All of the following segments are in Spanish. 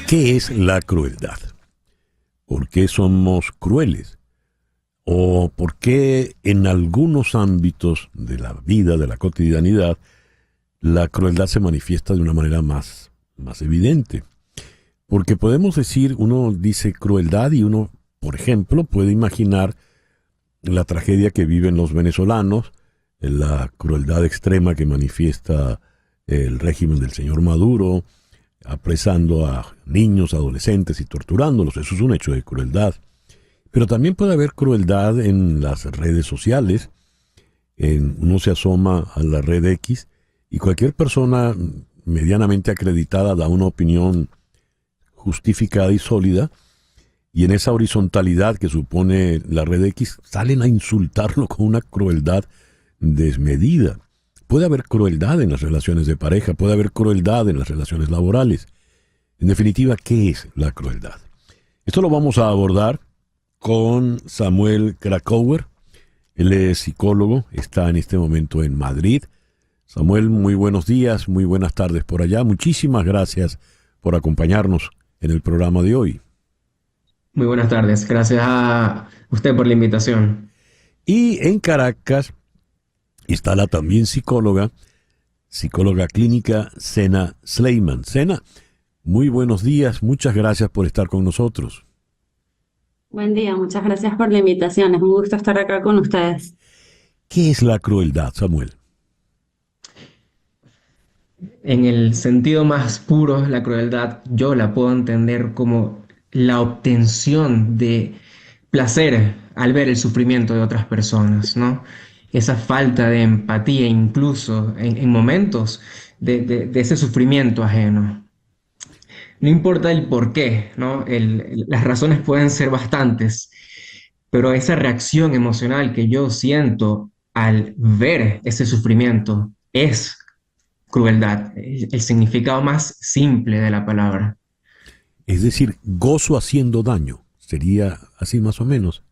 ¿Qué es la crueldad? ¿Por qué somos crueles? ¿O por qué en algunos ámbitos de la vida, de la cotidianidad, la crueldad se manifiesta de una manera más evidente? Porque podemos decir, uno dice crueldad y uno, por ejemplo, puede imaginar la tragedia que viven los venezolanos, la crueldad extrema que manifiesta el régimen del señor Maduro, apresando a niños, adolescentes y torturándolos. Eso es un hecho de crueldad. Pero también puede haber crueldad en las redes sociales. Uno se asoma a la red X y cualquier persona medianamente acreditada da una opinión justificada y sólida, y en esa horizontalidad que supone la red X salen a insultarlo con una crueldad desmedida. Puede haber crueldad en las relaciones de pareja, puede haber crueldad en las relaciones laborales. En definitiva, ¿qué es la crueldad? Esto lo vamos a abordar con Samuel Krakauer. Él es psicólogo, está en este momento en Madrid. Samuel, muy buenos días, muy buenas tardes por allá. Muchísimas gracias por acompañarnos en el programa de hoy. Muy buenas tardes. Gracias a usted por la invitación. Y en Caracas está la también psicóloga clínica, Sena Sleiman. Sena, muy buenos días, muchas gracias por estar con nosotros. Buen día, muchas gracias por la invitación. Es un gusto estar acá con ustedes. ¿Qué es la crueldad, Samuel? En el sentido más puro, la crueldad yo la puedo entender como la obtención de placer al ver el sufrimiento de otras personas, ¿no? Esa falta de empatía incluso en momentos de ese sufrimiento ajeno. No importa el por qué, ¿no? Las razones pueden ser bastantes, pero esa reacción emocional que yo siento al ver ese sufrimiento es crueldad, el significado más simple de la palabra. Es decir, gozo haciendo daño. Sería así más o menos.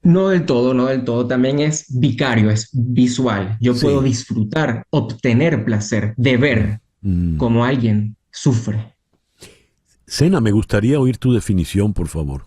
No del todo, no del todo, también es vicario, es visual. Yo puedo Sí. disfrutar, obtener placer de ver Mm. cómo alguien sufre. Sena, me gustaría oír tu definición, por favor.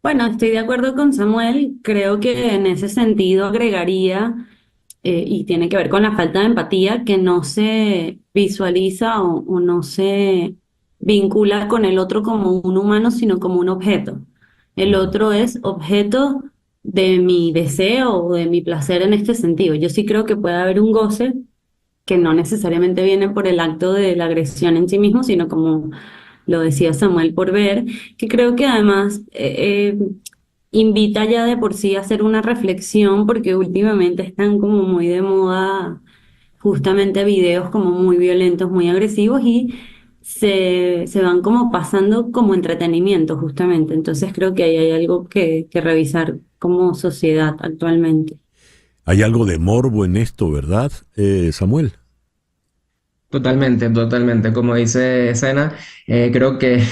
Bueno, estoy de acuerdo con Samuel. Creo que en ese sentido agregaría, y tiene que ver con la falta de empatía, que no se visualiza o no se vincula con el otro como un humano, sino como un objeto. El Ujú. otro es objeto de mi deseo o de mi placer en este sentido. Yo sí creo que puede haber un goce que no necesariamente viene por el acto de la agresión en sí mismo, sino como lo decía Samuel, por ver, que creo que además invita ya de por sí a hacer una reflexión, porque últimamente están como muy de moda justamente videos como muy violentos, muy agresivos y se van como pasando como entretenimiento justamente. Entonces creo que ahí hay algo que revisar como sociedad actualmente. Hay algo de morbo en esto, ¿verdad, Samuel? Totalmente, totalmente. Como dice Sena, creo que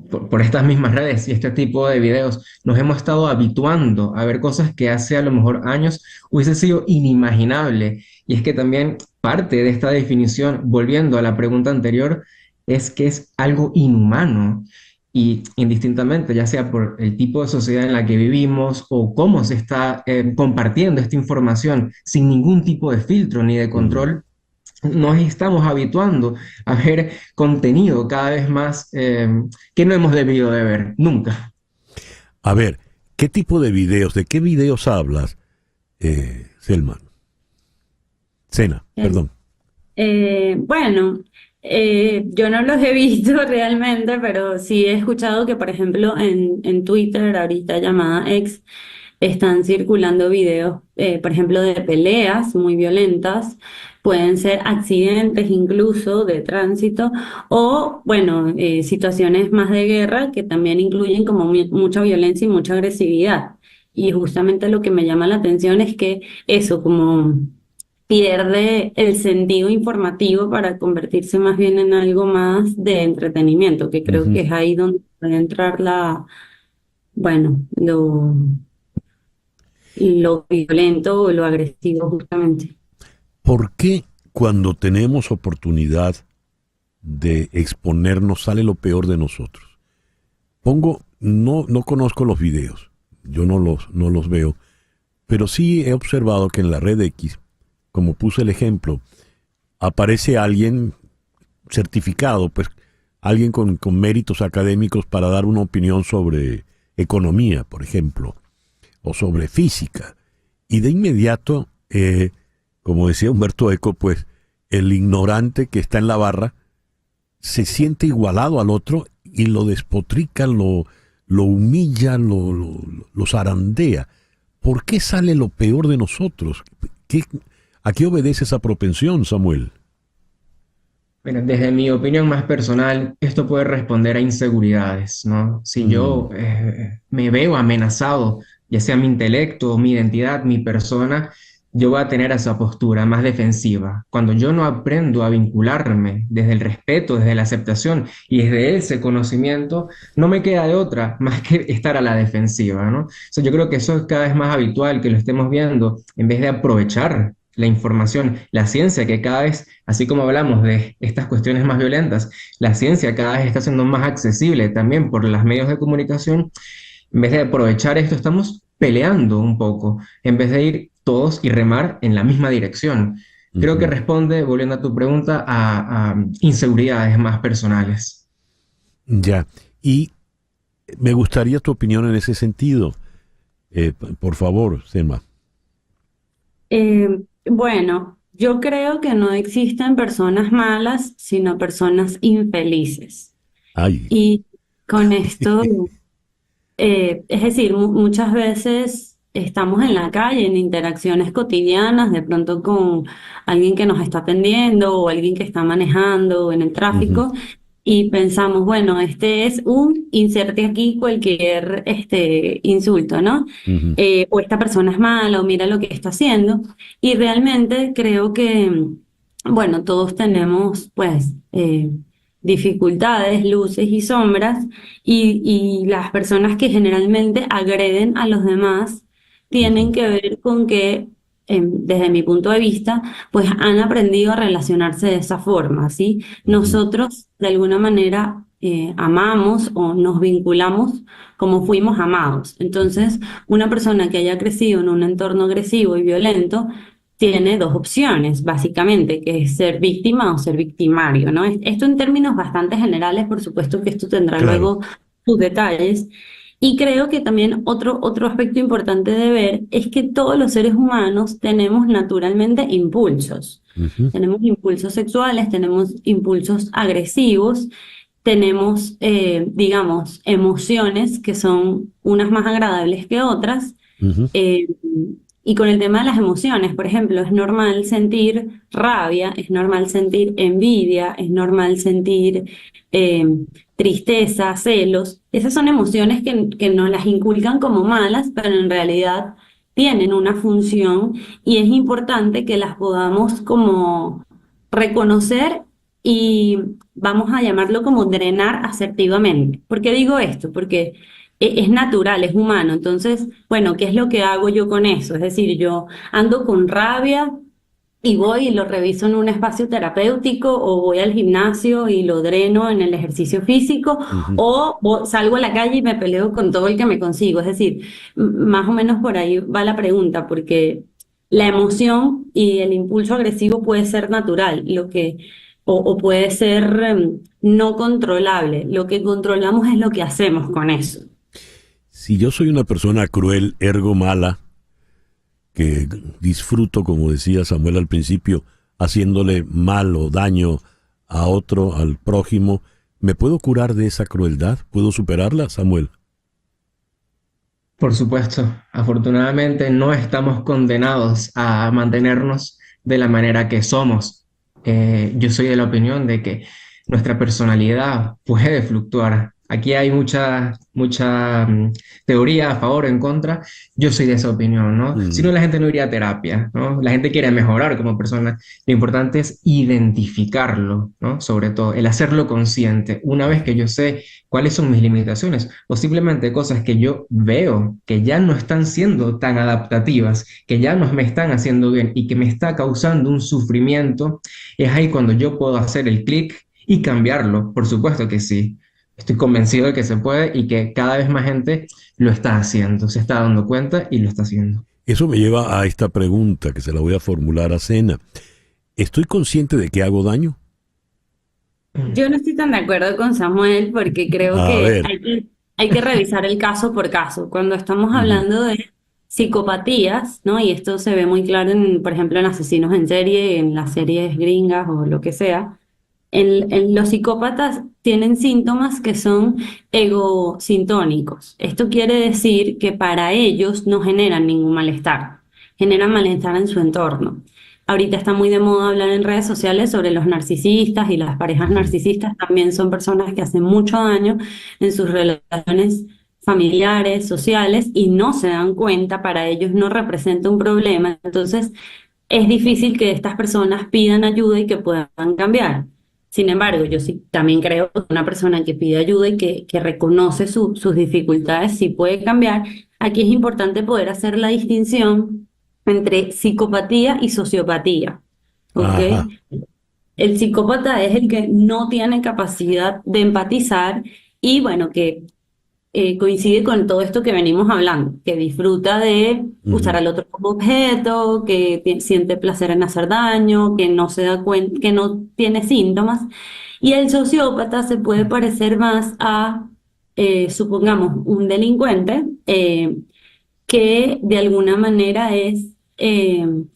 por estas mismas redes y este tipo de videos nos hemos estado habituando a ver cosas que hace a lo mejor años hubiese sido inimaginable. Y es que también parte de esta definición, volviendo a la pregunta anterior, es que es algo inhumano. Y indistintamente, ya sea por el tipo de sociedad en la que vivimos o cómo se está compartiendo esta información sin ningún tipo de filtro ni de Mm. control, nos estamos habituando a ver contenido cada vez más que no hemos debido de ver nunca. A ver, ¿qué tipo de videos, de qué videos hablas, Selman? Sena, perdón. Bueno, yo no los he visto realmente, pero sí he escuchado que, por ejemplo, en Twitter, ahorita llamada X, están circulando videos, por ejemplo, de peleas muy violentas, pueden ser accidentes incluso de tránsito, o, bueno, situaciones más de guerra que también incluyen como mucha violencia y mucha agresividad. Y justamente lo que me llama la atención es que eso, como pierde el sentido informativo para convertirse más bien en algo más de entretenimiento, que creo Ujú. que es ahí donde puede entrar bueno, lo violento o lo agresivo justamente. ¿Por qué cuando tenemos oportunidad de exponernos sale lo peor de nosotros. No conozco los videos, yo no los veo, pero sí he observado que en la red X, como puse el ejemplo, aparece alguien certificado, pues alguien con méritos académicos para dar una opinión sobre economía, por ejemplo, o sobre física. Y de inmediato, como decía Humberto Eco, pues el ignorante que está en la barra se siente igualado al otro y lo despotrica, lo humilla, lo zarandea. ¿Por qué sale lo peor de nosotros? ¿A qué obedece esa propensión, Samuel? Bueno, desde mi opinión más personal, esto puede responder a inseguridades, ¿no? Si yo me veo amenazado, ya sea mi intelecto, mi identidad, mi persona, yo voy a tener esa postura más defensiva. Cuando yo no aprendo a vincularme desde el respeto, desde la aceptación y desde ese conocimiento, no me queda de otra más que estar a la defensiva, ¿no? O sea, yo creo que eso es cada vez más habitual, que lo estemos viendo, en vez de aprovechar la información, la ciencia que cada vez, así como hablamos de estas cuestiones más violentas, la ciencia cada vez está siendo más accesible también por los medios de comunicación. En vez de aprovechar esto, estamos peleando un poco, en vez de ir todos y remar en la misma dirección. Creo que responde, volviendo a tu pregunta, a inseguridades más personales. Ya, y me gustaría tu opinión en ese sentido. Por favor, Selma. Bueno, yo creo que no existen personas malas, sino personas infelices. Ay. Y con esto, es decir, muchas veces estamos en la calle, en interacciones cotidianas, de pronto con alguien que nos está atendiendo o alguien que está manejando en el Ujú, tráfico, y pensamos, bueno, este es un, inserte aquí cualquier insulto, ¿no? ujú, O esta persona es mala, o mira lo que está haciendo. Y realmente creo que, bueno, todos tenemos, pues, dificultades, luces y sombras, y las personas que generalmente agreden a los demás tienen ujú, que ver con que, desde mi punto de vista, pues han aprendido a relacionarse de esa forma, ¿sí? ujú, Nosotros, de alguna manera, amamos o nos vinculamos como fuimos amados. ujú. Entonces, una persona que haya crecido en un entorno agresivo y violento tiene dos opciones, básicamente, que es ser víctima o ser victimario, ¿no? Esto en términos bastante generales, por supuesto que esto tendrá Claro. luego sus detalles. Y creo que también otro aspecto importante de ver es que todos los seres humanos tenemos naturalmente impulsos. Ujú, Tenemos impulsos sexuales, tenemos impulsos agresivos, tenemos, digamos, emociones que son unas más agradables que otras. ujú, eh, y con el tema de las emociones, por ejemplo, es normal sentir rabia, es normal sentir envidia, es normal sentir eh, tristeza, celos. Esas son emociones que nos las inculcan como malas, pero en realidad tienen una función, y es importante que las podamos como reconocer y, vamos a llamarlo, como drenar asertivamente. ¿Por qué digo esto? Porque es natural, es humano. Entonces, bueno, ¿qué es lo que hago yo con eso? Es decir, yo ando con rabia y voy y lo reviso en un espacio terapéutico, o voy al gimnasio y lo dreno en el ejercicio físico, ujú. o salgo a la calle y me peleo con todo el que me consigo. Es decir, más o menos por ahí va la pregunta, porque la emoción y el impulso agresivo puede ser natural, o puede ser no controlable. Lo que controlamos es lo que hacemos con eso. Si yo soy una persona cruel, ergo mala, que disfruto, como decía Samuel al principio, haciéndole mal o daño a otro, al prójimo, ¿me puedo curar de esa crueldad? ¿Puedo superarla, Samuel? Por supuesto, afortunadamente no estamos condenados a mantenernos de la manera que somos. Yo soy de la opinión de que nuestra personalidad puede fluctuar. Aquí hay mucha teoría a favor o en contra. Yo soy de esa opinión, ¿no? Si Mm, no, la gente no iría a terapia, ¿no? La gente quiere mejorar como persona. Lo importante es identificarlo, ¿no? Sobre todo, el hacerlo consciente. Una vez que yo sé cuáles son mis limitaciones, o simplemente cosas que yo veo que ya no están siendo tan adaptativas, que ya no me están haciendo bien y que me está causando un sufrimiento, es ahí cuando yo puedo hacer el clic y cambiarlo. Por supuesto que sí. Estoy convencido de que se puede y que cada vez más gente lo está haciendo, se está dando cuenta y lo está haciendo. Eso me lleva a esta pregunta que se la voy a formular a Sena. ¿Estoy consciente de que hago daño? Yo no estoy tan de acuerdo con Samuel porque creo A que ver. hay que revisar el caso por caso. Cuando estamos Ujú, hablando de psicopatías, ¿no? Y esto se ve muy claro en, por ejemplo, en asesinos en serie, en las series gringas o lo que sea. Los psicópatas tienen síntomas que son egosintónicos. Esto quiere decir que para ellos no generan ningún malestar, generan malestar en su entorno. Ahorita está muy de moda hablar en redes sociales sobre los narcisistas y las parejas ujú. narcisistas también son personas que hacen mucho daño en sus relaciones familiares, sociales y no se dan cuenta, para ellos no representa un problema. Entonces, es difícil que estas personas pidan ayuda y que puedan cambiar. Sin embargo, yo sí también creo que una persona que pide ayuda y que reconoce sus dificultades sí puede cambiar. Aquí es importante poder hacer la distinción entre psicopatía y sociopatía, ¿ok? Ajá. El psicópata es el que no tiene capacidad de empatizar y bueno, que coincide con todo esto que venimos hablando, que disfruta de usar Ujú. al otro como objeto, que siente placer en hacer daño, que no se da cuenta, que no tiene síntomas. Y el sociópata se puede parecer más a, supongamos, un delincuente que de alguna manera es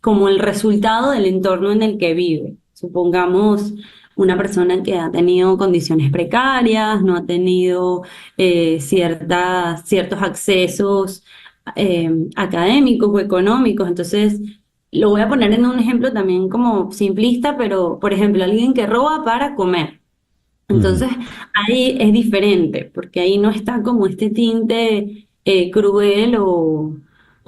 como el resultado del entorno en el que vive. Supongamos una persona que ha tenido condiciones precarias, no ha tenido ciertos accesos académicos o económicos. Entonces, lo voy a poner en un ejemplo también como simplista, pero por ejemplo, alguien que roba para comer. Ujú. Entonces, ahí es diferente, porque ahí no está como este tinte cruel o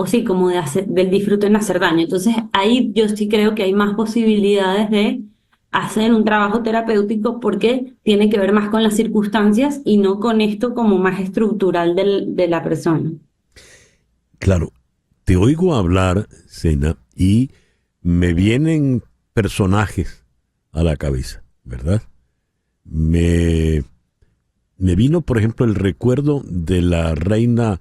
sí, como del disfrute en hacer daño. Entonces, ahí yo sí creo que hay más posibilidades de hacer un trabajo terapéutico porque tiene que ver más con las circunstancias y no con esto como más estructural de la persona. Claro, te oigo hablar, Sena, y me vienen personajes a la cabeza, ¿verdad? Me, me vino, por ejemplo, el recuerdo de la reina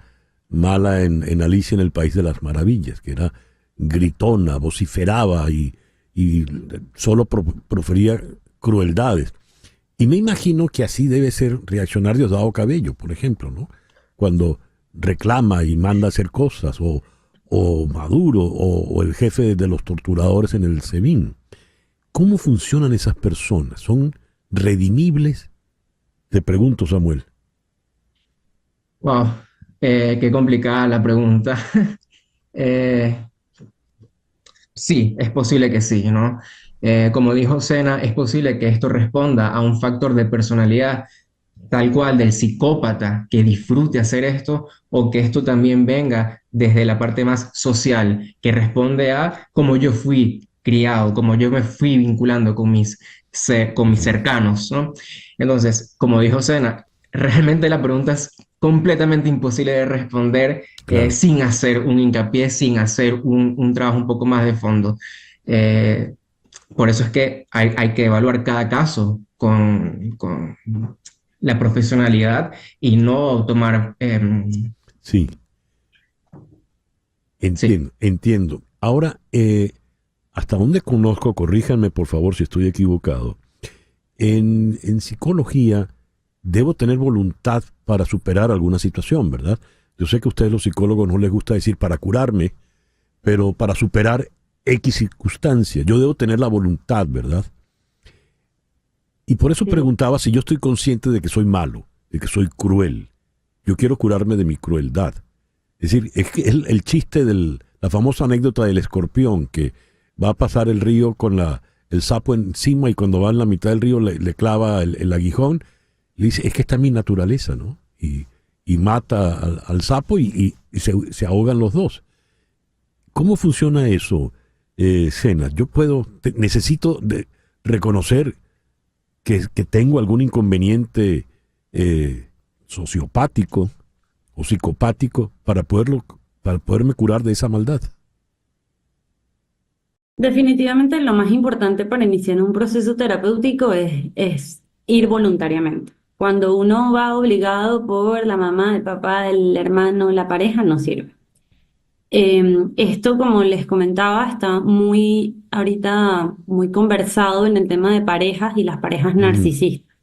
mala en Alicia en el País de las Maravillas, que era gritona, vociferaba y solo profería crueldades. Y me imagino que así debe ser reaccionar Diosdado Cabello, por ejemplo, ¿no? Cuando reclama y manda a hacer cosas, o Maduro, o el jefe de los torturadores en el SEBIN. ¿Cómo funcionan esas personas? ¿Son redimibles? Te pregunto, Samuel. Wow, qué complicada la pregunta. Eh, sí, es posible que sí, ¿no? Como dijo Sena, es posible que esto responda a un factor de personalidad tal cual del psicópata que disfrute hacer esto o que esto también venga desde la parte más social, que responde a cómo yo fui criado, cómo yo me fui vinculando con con mis Ujú. cercanos, ¿no? Entonces, como dijo Sena, realmente la pregunta es completamente imposible de responder Claro. sin hacer un hincapié, sin hacer un trabajo un poco más de fondo. Eh, por eso es que hay que evaluar cada caso con la profesionalidad y no tomar, Sí, sí, entiendo, entiendo. Ahora, hasta donde conozco, corríjanme por favor si estoy equivocado, en psicología debo tener voluntad para superar alguna situación, ¿verdad? Yo sé que a ustedes los psicólogos no les gusta decir para curarme, pero para superar X circunstancia, yo debo tener la voluntad, ¿verdad? Y por eso Sí. preguntaba si yo estoy consciente de que soy malo, de que soy cruel. Yo quiero curarme de mi crueldad. Es decir, es que el chiste de la famosa anécdota del escorpión que va a pasar el río con el sapo encima y cuando va en la mitad del río le clava el aguijón, le dice, es que está en mi naturaleza, ¿no? Y mata al sapo y se ahogan los dos. ¿Cómo funciona eso, Sena? Yo necesito reconocer que tengo algún inconveniente sociopático o psicopático para poderme curar de esa maldad. Definitivamente lo más importante para iniciar un proceso terapéutico es ir voluntariamente. Cuando uno va obligado por la mamá, el papá, el hermano, la pareja, no sirve. Esto, como les comentaba, está muy ahorita muy conversado en el tema de parejas y las parejas Ujú, narcisistas.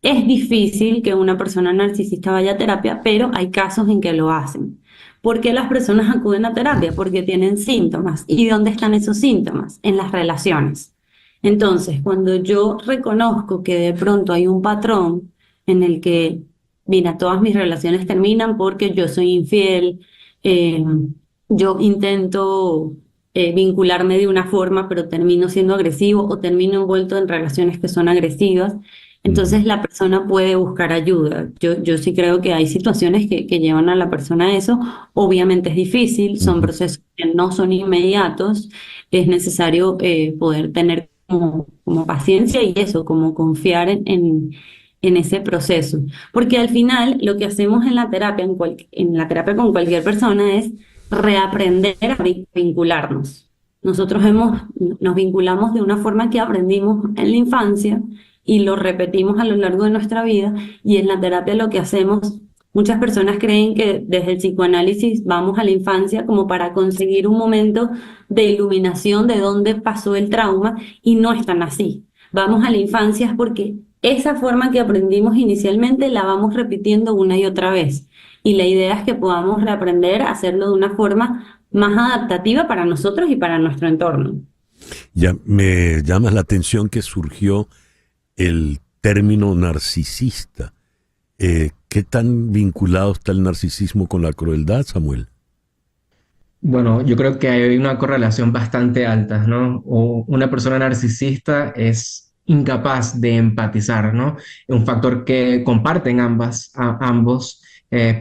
Es difícil que una persona narcisista vaya a terapia, pero hay casos en que lo hacen. ¿Por qué las personas acuden a terapia? Porque tienen síntomas. ¿Y dónde están esos síntomas? En las relaciones. Entonces, cuando yo reconozco que de pronto hay un patrón en el que, mira, todas mis relaciones terminan porque yo soy infiel, eh, yo intento vincularme de una forma, pero termino siendo agresivo o termino envuelto en relaciones que son agresivas, ujú, entonces la persona puede buscar ayuda. Yo sí creo que hay situaciones que llevan a la persona a eso. Obviamente es difícil, son ujú. procesos que no son inmediatos. Es necesario poder tener como paciencia y eso, como confiar en ese proceso. Porque al final lo que hacemos en la terapia, en la terapia con cualquier persona es reaprender a vincularnos. Nos vinculamos de una forma que aprendimos en la infancia y lo repetimos a lo largo de nuestra vida. Y en la terapia lo que hacemos, muchas personas creen que desde el psicoanálisis vamos a la infancia como para conseguir un momento de iluminación de dónde pasó el trauma y no es tan así. Vamos a la infancia es porque esa forma que aprendimos inicialmente la vamos repitiendo una y otra vez. Y la idea es que podamos reaprender a hacerlo de una forma más adaptativa para nosotros y para nuestro entorno. Ya me llama la atención que surgió el término narcisista. ¿Qué tan vinculado está el narcisismo con la crueldad, Samuel? Bueno, yo creo que hay una correlación bastante alta, ¿no? O una persona narcisista es incapaz de empatizar, ¿no? Un factor que comparten ambos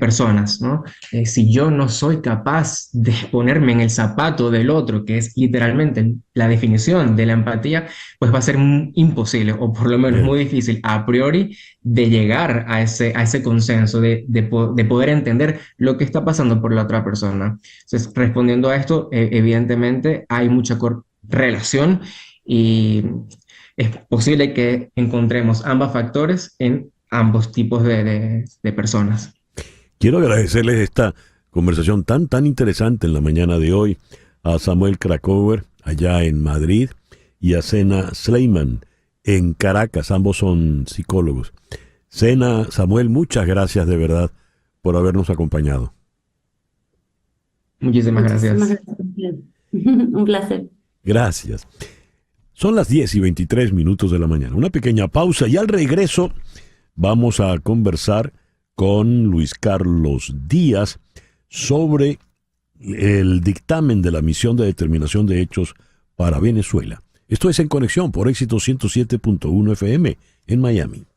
personas, ¿no? Si yo no soy capaz de ponerme en el zapato del otro, que es literalmente la definición de la empatía, pues va a ser imposible, o por lo menos Bien. muy difícil a priori, de llegar a ese consenso, de poder entender lo que está pasando por la otra persona. Entonces, respondiendo a esto, evidentemente hay mucha relación y es posible que encontremos ambos factores en ambos tipos de personas. Quiero agradecerles esta conversación tan interesante en la mañana de hoy a Samuel Krakower, allá en Madrid, y a Sena Sleiman, en Caracas. Ambos son psicólogos. Sena, Samuel, muchas gracias de verdad por habernos acompañado. Muchísimas Muchísimas gracias. gracias. Un placer. Gracias. Son las 10:23 de la mañana. Una pequeña pausa y al regreso vamos a conversar con Luis Carlos Díaz sobre el dictamen de la misión de determinación de hechos para Venezuela. Esto es En Conexión por Éxito 107.1 FM en Miami.